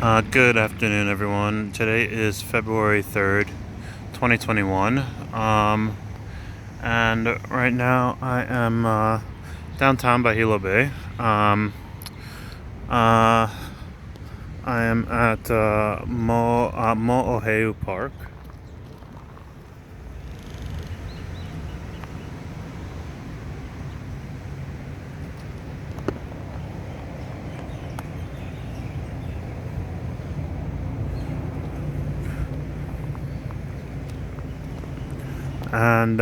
Good afternoon, everyone. Today is February 3rd, 2021. And right now I am downtown by Hilo Bay. I am at Mo'oheu Park. And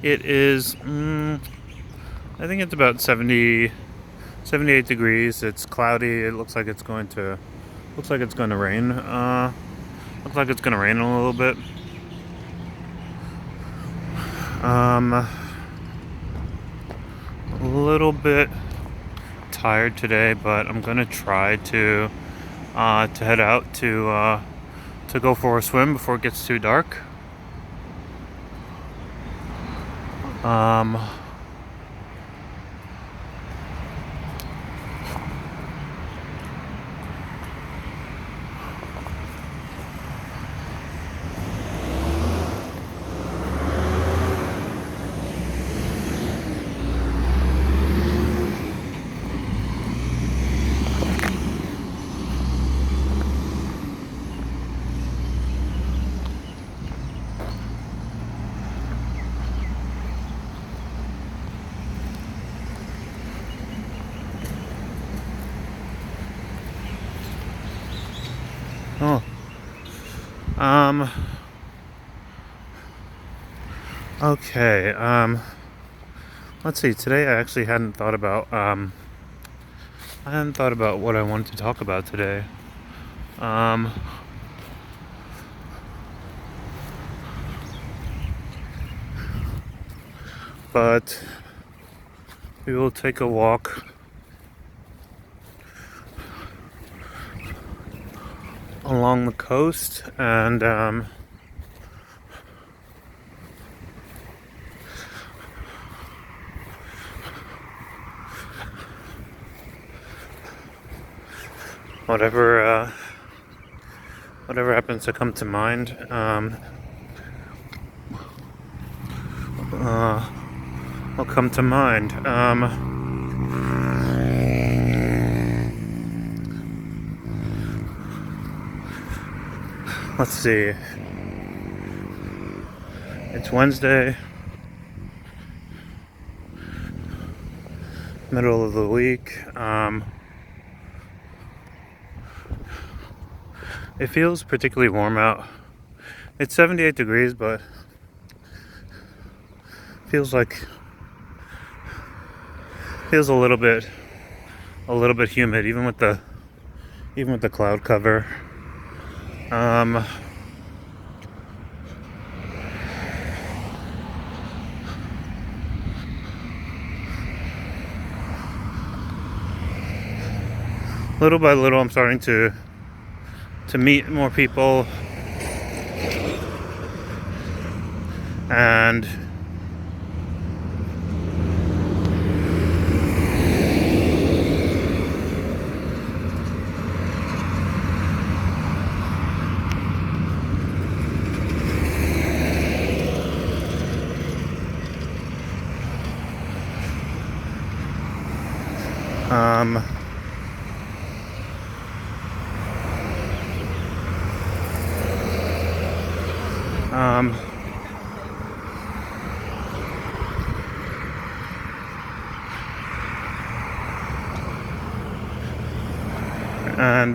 it is, I think it's about 78 degrees. It's cloudy. It looks like it's going to rain. Looks like it's going to rain a little bit. A little bit tired today, but I'm gonna try to head out to go for a swim before it gets too dark. Oh. Okay. Let's see. Today I actually hadn't thought about what I wanted to talk about today. But we will take a walk along the coast and whatever happens to come to mind will come to mind. Let's see. It's Wednesday, middle of the week. It feels particularly warm out. It's 78 degrees, but feels a little bit humid, even with the cloud cover. Little by little, I'm starting to meet more people, and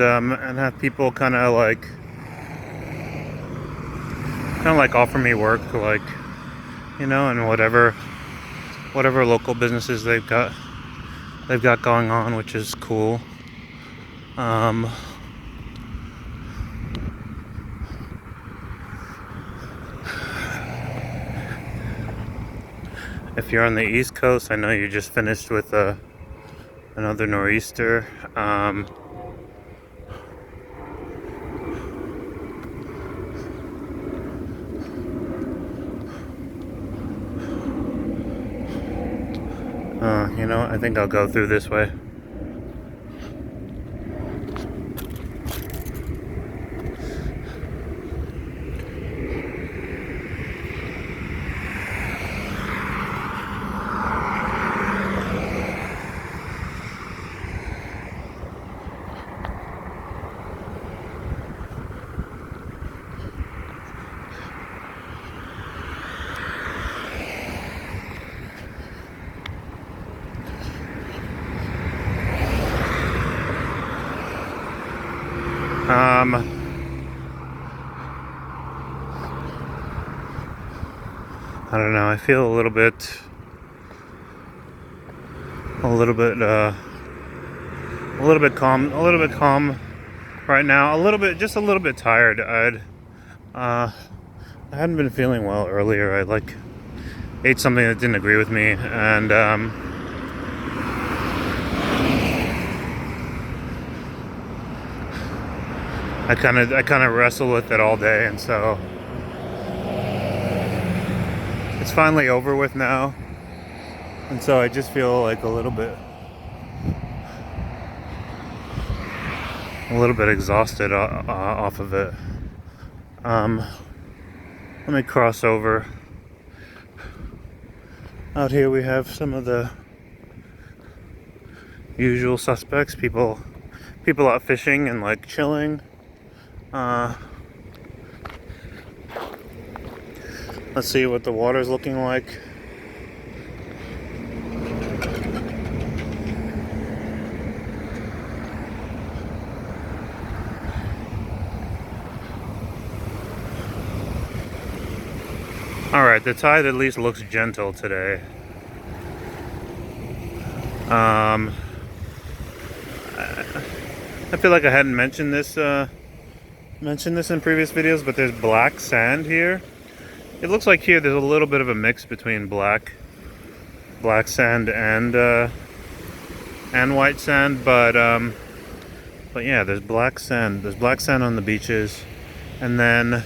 and have people kind of like offer me work, like, and whatever local businesses they've got going on, which is cool. If you're on the East Coast, I know you just finished with another nor'easter. I think I'll go through this way. I don't know. I feel a little bit calm right now. Just a little bit tired. I hadn't been feeling well earlier. I ate something that didn't agree with me, and I kind of wrestled with it all day, and so it's finally over with now. And so I just feel like a little bit exhausted off of it. Let me cross over. Out here we have some of the usual suspects, people out fishing and like chilling. Let's see what the water's looking like. Alright, the tide at least looks gentle today. I feel like I hadn't mentioned this in previous videos, but there's black sand here. It looks like here there's a little bit of a mix between black sand and white sand, but yeah, there's black sand. There's black sand on the beaches, and then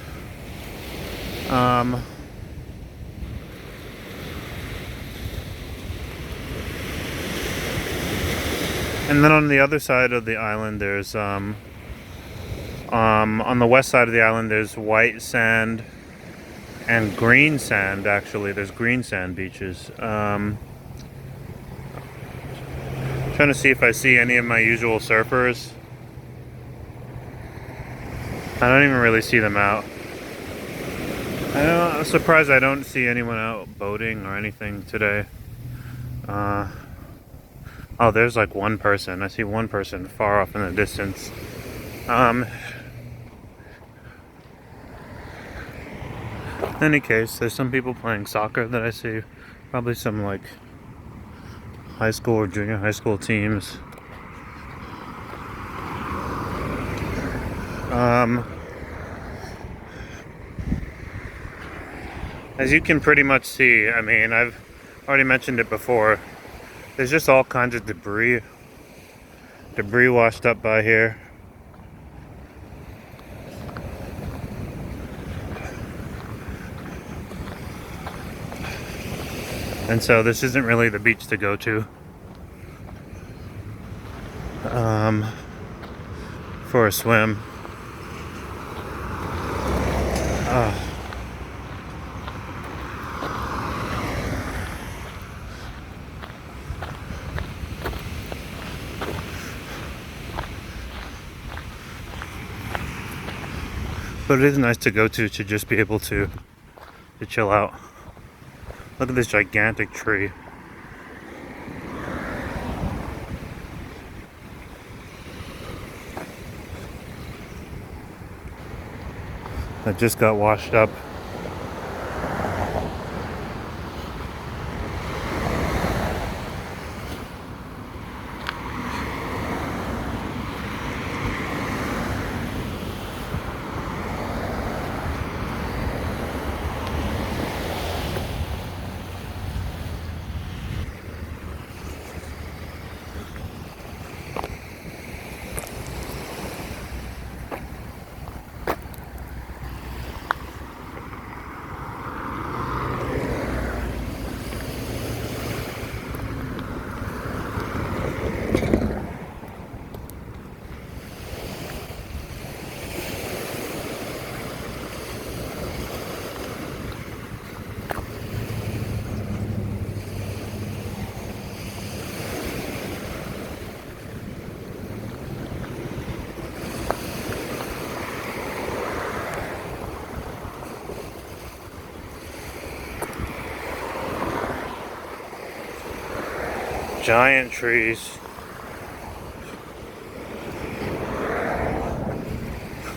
on the other side of the island, there's on the west side of the island, there's white sand and green sand. Actually, there's green sand beaches. Trying to see if I see any of my usual surfers. I don't even really see them out. I'm surprised I don't see anyone out boating or anything today. Oh, there's like one person. I see one person far off in the distance. In any case, there's some people playing soccer that I see. Probably some like high school or junior high school teams. As you can pretty much see, I mean, I've already mentioned it before. There's just all kinds of debris washed up by here. And so this isn't really the beach to go to for a swim. But it is nice to go to just be able to chill out. Look at this gigantic tree. That just got washed up. Giant trees.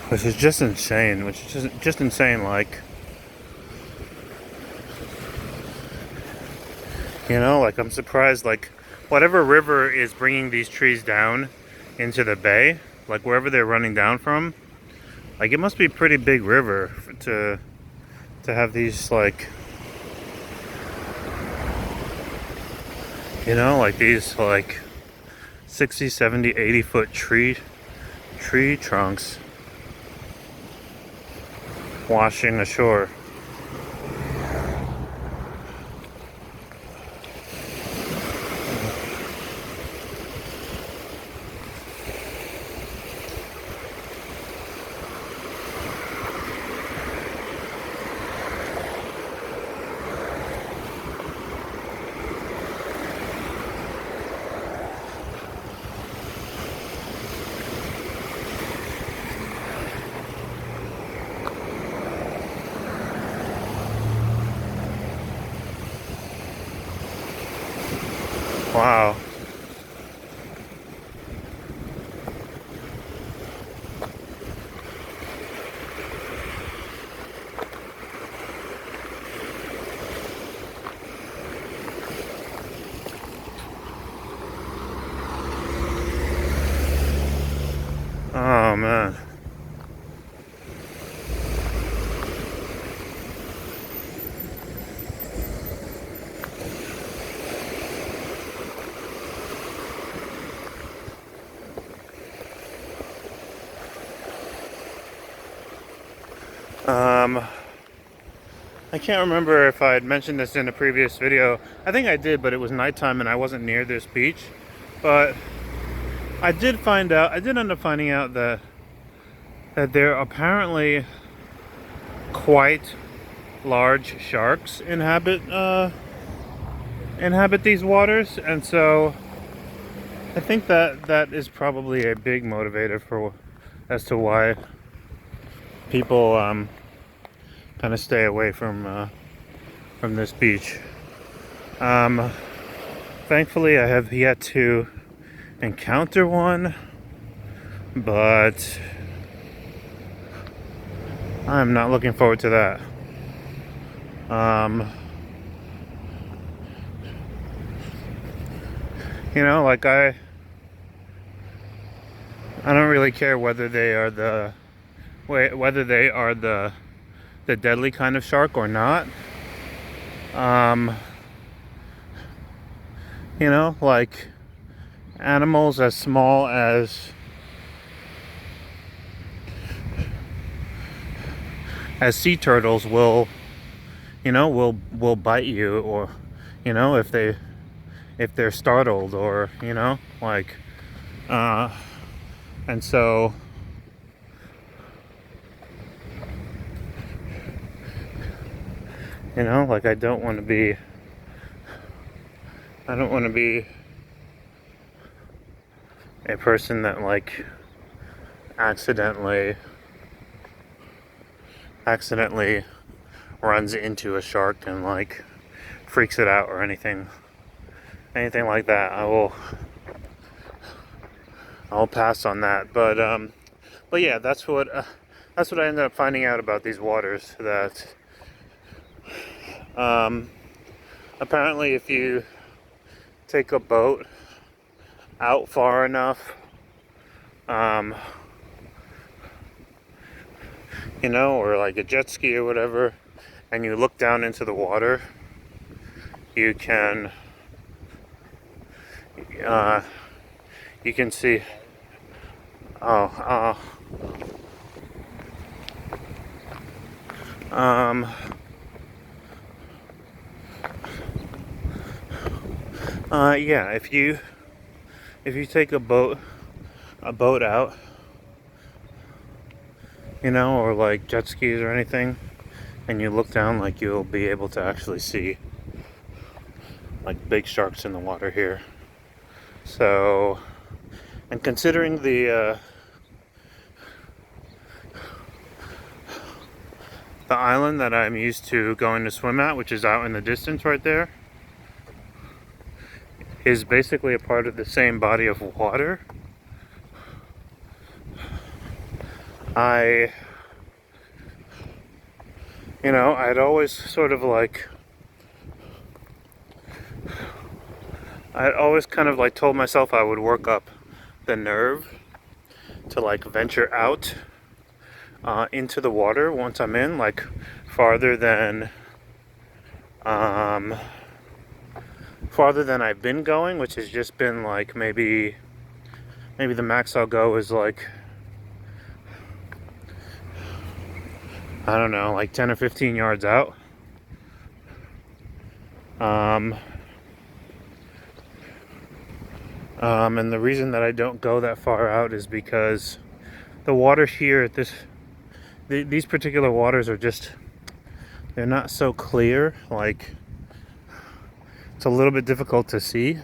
which is just insane. Which is just insane. Like, you know, like I'm surprised. Like, whatever river is bringing these trees down into the bay, like wherever they're running down from, like it must be a pretty big river to have these, like, you know, like these like 60, 70, 80 foot tree trunks washing ashore. Wow. Oh man. I can't remember if I had mentioned this in a previous video. I think I did, but it was nighttime and I wasn't near this beach. But I did end up finding out that there apparently quite large sharks inhabit these waters, and so I think that is probably a big motivator for as to why people kind of stay away from this beach. Thankfully, I have yet to encounter one, but I'm not looking forward to that. You know, like I don't really care whether they are the deadly kind of shark or not. You know, like animals as small as sea turtles will bite you, or you know, if they're startled, or you know, like and so you know, like I don't want to be a person that like accidentally runs into a shark and like freaks it out or anything like that. I'll pass on that. But yeah, that's what I ended up finding out about these waters, that apparently if you take a boat out far enough, you know, or like a jet ski or whatever, and you look down into the water, you can see yeah, if you take a boat out, you know, or like jet skis or anything, and you look down, like you'll be able to actually see like big sharks in the water here. So, and considering the island that I'm used to going to swim at, which is out in the distance right there, is basically a part of the same body of water. I, I'd always sort of like, I'd always kind of like told myself I would work up the nerve to like venture out into the water once I'm in, like farther than um, farther than I've been going, which has just been like maybe the max I'll go is like, I don't know, like 10 or 15 yards out. And the reason that I don't go that far out is because the water here at these particular waters are just, they're not so clear. Like, it's a little bit difficult to see.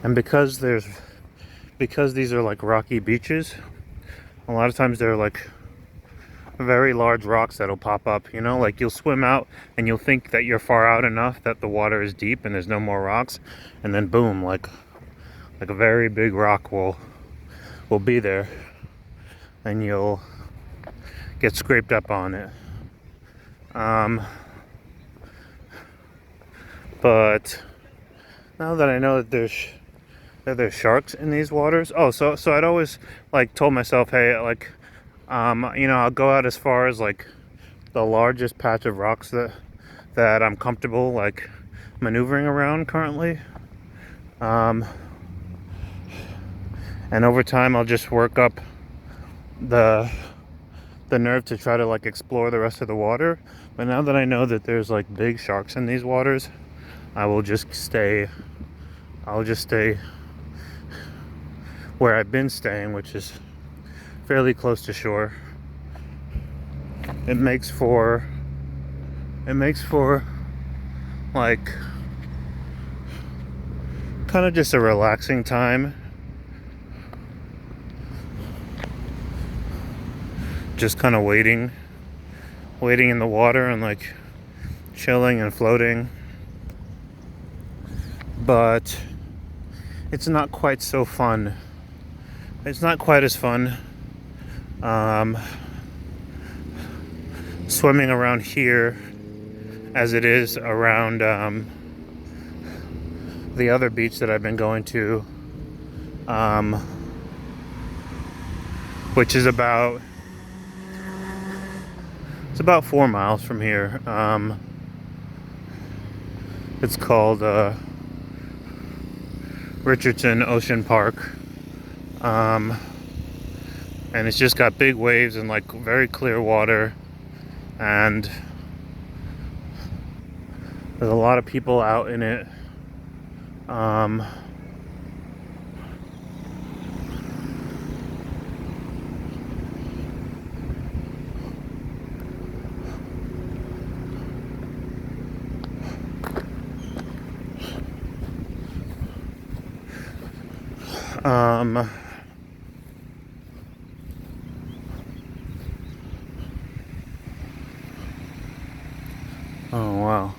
And because these are like rocky beaches, a lot of times they're like very large rocks that'll pop up, like you'll swim out and you'll think that you're far out enough that the water is deep and there's no more rocks, and then boom, like a very big rock will be there and you'll get scraped up on it. But now that I know that there's sharks in these waters, so I'd always like told myself, hey, like I'll go out as far as like the largest patch of rocks that I'm comfortable like maneuvering around currently. And over time I'll just work up the nerve to try to like explore the rest of the water. But now that I know that there's like big sharks in these waters, I'll just stay where I've been staying, which is fairly close to shore. It makes for like kind of just a relaxing time. Just kind of waiting in the water and like chilling and floating. But it's not quite so fun. It's not quite as fun swimming around here as it is around the other beach that I've been going to, which is about 4 miles from here. It's called Richardson Ocean Park, and it's just got big waves and like very clear water, and there's a lot of people out in it. Oh wow.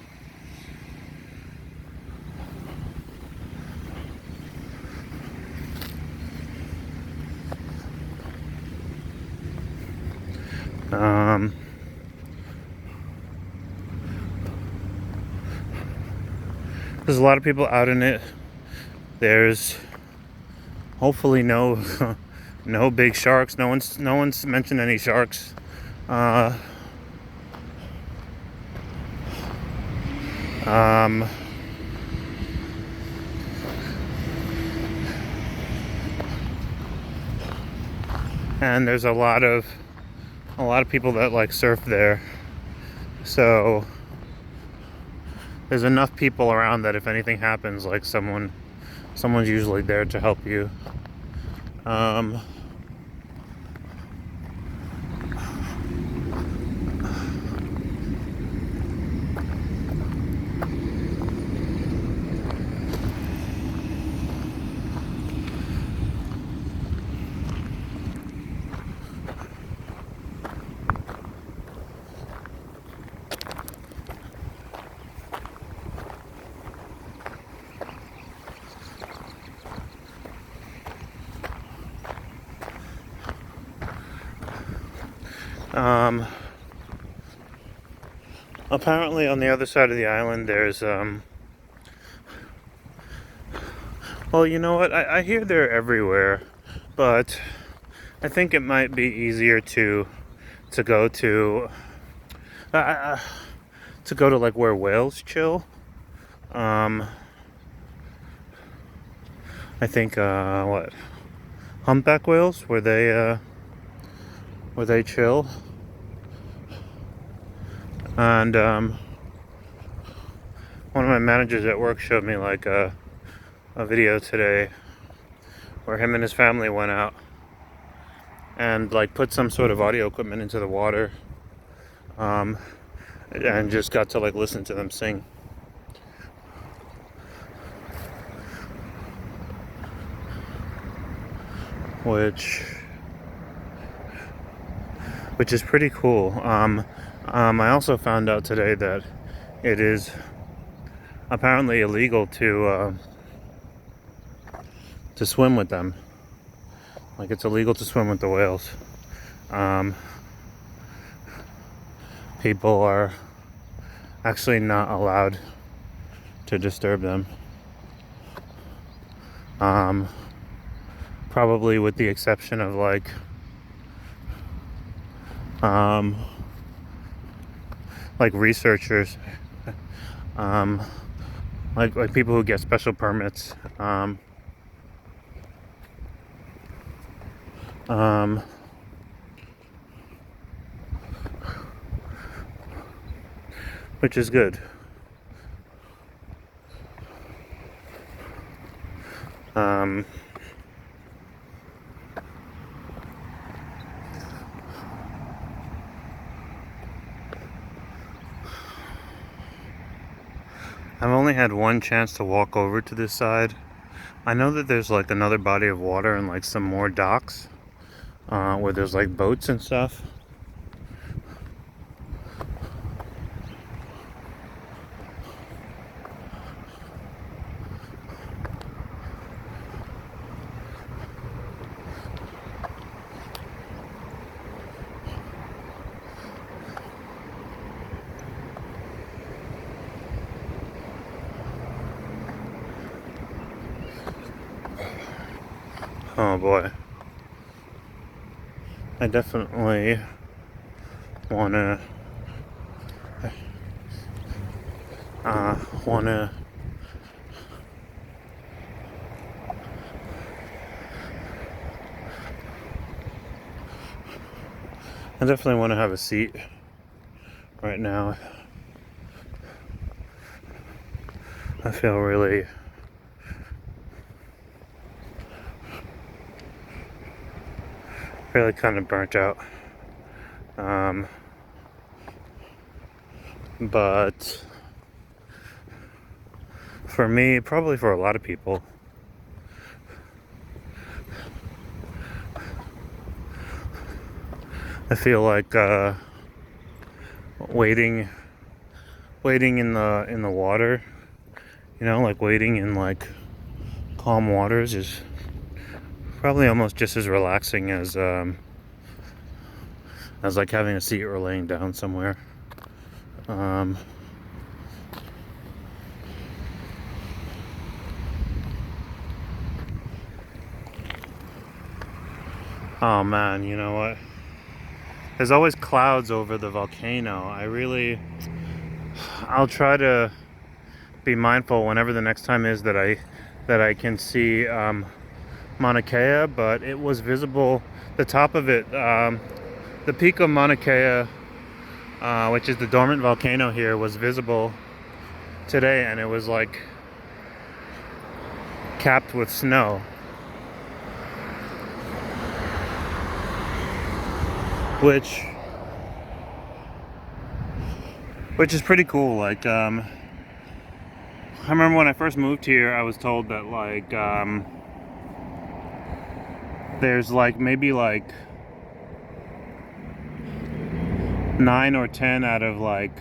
There's a lot of people out in it. There's hopefully no no big sharks. No one's mentioned any sharks. And there's a lot of people that like surf there. So there's enough people around that if anything happens, like someone's usually there to help you. Apparently on the other side of the island there's well, you know what, I hear they're everywhere, but I think it might be easier to go to like where whales chill. I think what, humpback whales, where they chill. And one of my managers at work showed me like a video today where him and his family went out and like put some sort of audio equipment into the water, and just got to like listen to them sing. Which is pretty cool. I also found out today that it is apparently illegal to swim with them. Like, it's illegal to swim with the whales. People are actually not allowed to disturb them. Probably with the exception of like researchers, like people who get special permits, which is good. I've only had one chance to walk over to this side. I know that there's like another body of water and like some more docks where there's like boats and stuff. Oh boy. I definitely wanna I definitely want to have a seat right now. I feel really kind of burnt out. But for me, probably for a lot of people, I feel like waiting in the water, you know, like waiting in like calm waters is probably almost just as relaxing as like having a seat or laying down somewhere. Oh man, you know what? There's always clouds over the volcano. I'll try to be mindful whenever the next time is that I can see Mauna Kea, but it was visible, the top of it, the peak of Mauna Kea, which is the dormant volcano here, was visible today, and it was like capped with snow, which is pretty cool. Like I remember when I first moved here, I was told that like there's like maybe like 9 or 10 out of like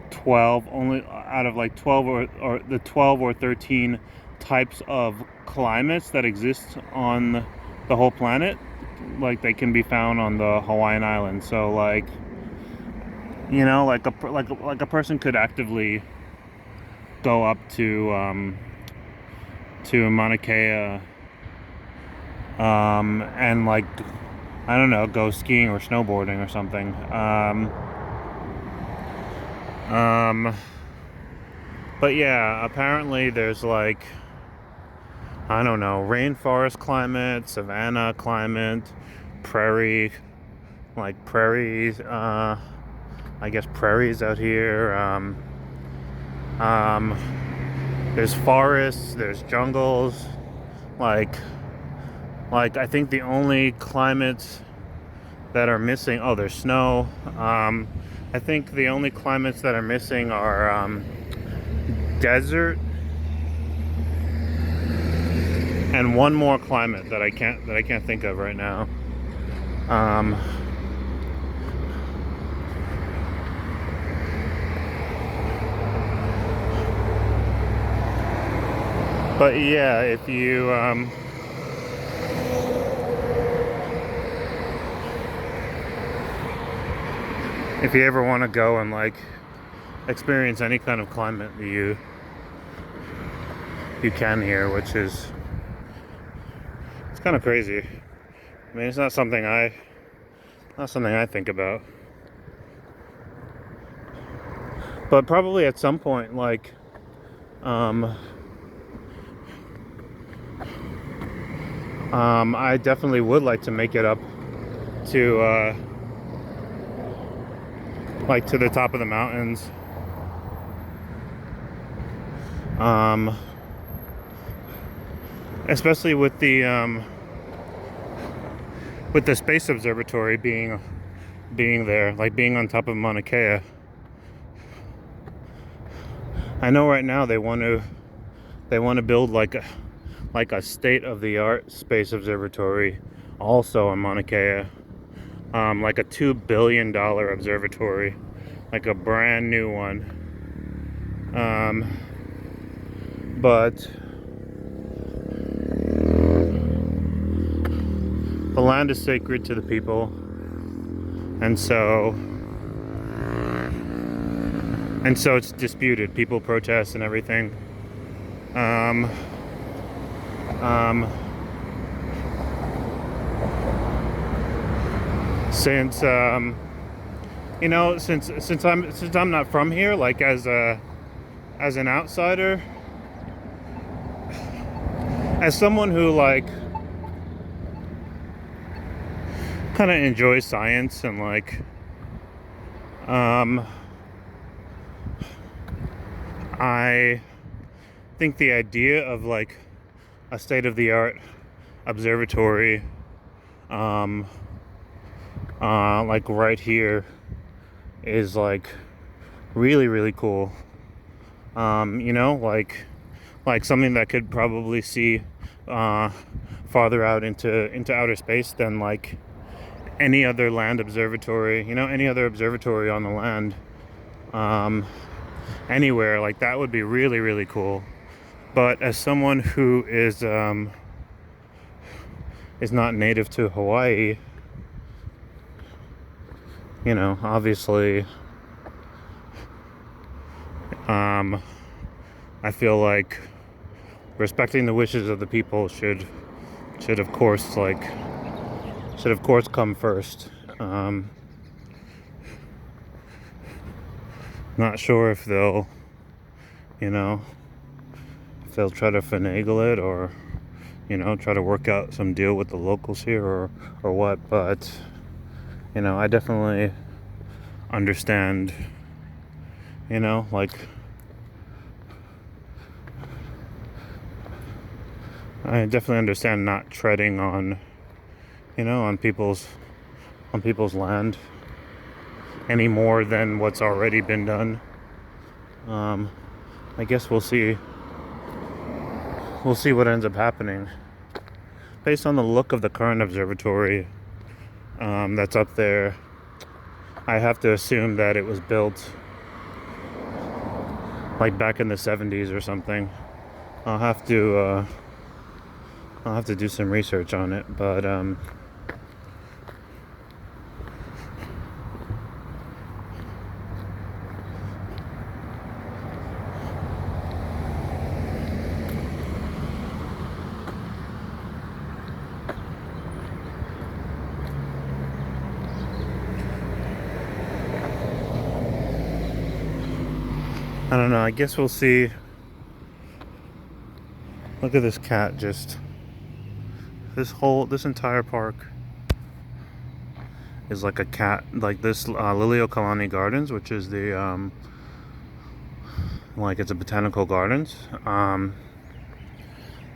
12, only out of like 12 or the 12 or 13 types of climates that exist on the whole planet. they can be found on the Hawaiian Islands. So like, you know, like a person could actively go up to Mauna Kea, and like, I don't know, go skiing or snowboarding or something. But yeah, apparently there's like, I don't know, rainforest climate, savanna climate, prairie, like prairies, I guess prairies out here. There's forests, there's jungles, like I think the only climates that are missing, oh, there's snow. I think the only climates that are missing are desert and one more climate that I can't think of right now. But yeah, if you ever want to go and like experience any kind of climate, you can here, which is, it's kind of crazy. I mean, it's not something I think about, but probably at some point, like, I definitely would like to make it up to like to the top of the mountains. Especially with the space observatory being there, like being on top of Mauna Kea. I know right now they want to build like a state-of-the-art space observatory also on Mauna Kea, like a $2 billion observatory, like a brand new one. But the land is sacred to the people, and so it's disputed. People protest and everything. Since you know, since I'm not from here, like as an outsider, as someone who like kind of enjoys science and like I think the idea of like a state-of-the-art observatory like right here is like really, really cool. You know, like something that could probably see farther out into outer space than like any other land observatory, you know, any other observatory on the land, anywhere. Like that would be really, really cool. But as someone who is not native to Hawaii, you know, obviously I feel like respecting the wishes of the people should of course come first. Not sure if they'll, you know, if they'll try to finagle it or, you know, try to work out some deal with the locals here or what, but, you know, I definitely understand, you know, like, I definitely understand not treading on, you know, on people's land any more than what's already been done. I guess we'll see what ends up happening. Based on the look of the current observatory that's up there, I have to assume that it was built like back in the 70s or something. I'll have to do some research on it, but I don't know, I guess we'll see. Look at this cat, just this entire park is like a cat, like this Liliuokalani Gardens, which is the like it's a botanical gardens.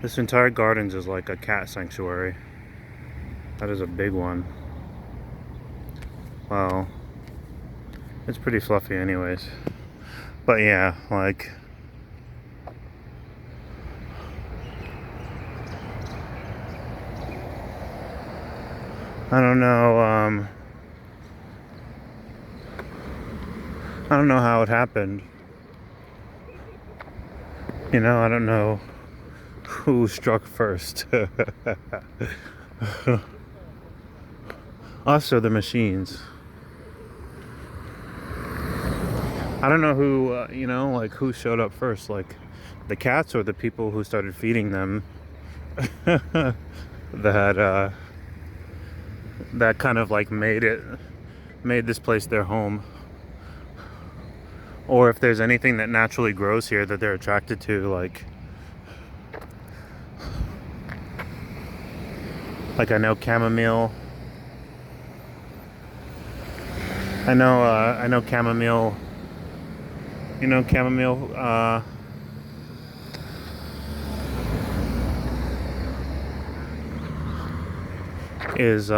This entire gardens is like a cat sanctuary. That is a big one. Wow. It's pretty fluffy anyways. But yeah, like I don't know, I don't know how it happened. You know, I don't know who struck first. Us or the machines. I don't know who, you know, like who showed up first, like the cats or the people who started feeding them. that that kind of like made this place their home. Or if there's anything that naturally grows here that they're attracted to, like I know chamomile. I know chamomile. You know chamomile is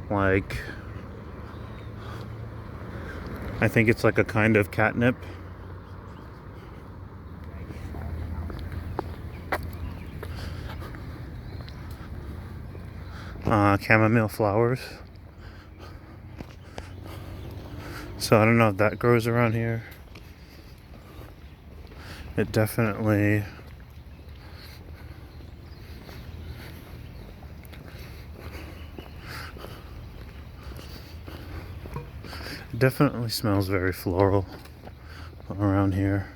like I think it's like a kind of catnip. Chamomile flowers. So I don't know if that grows around here. It definitely smells very floral around here.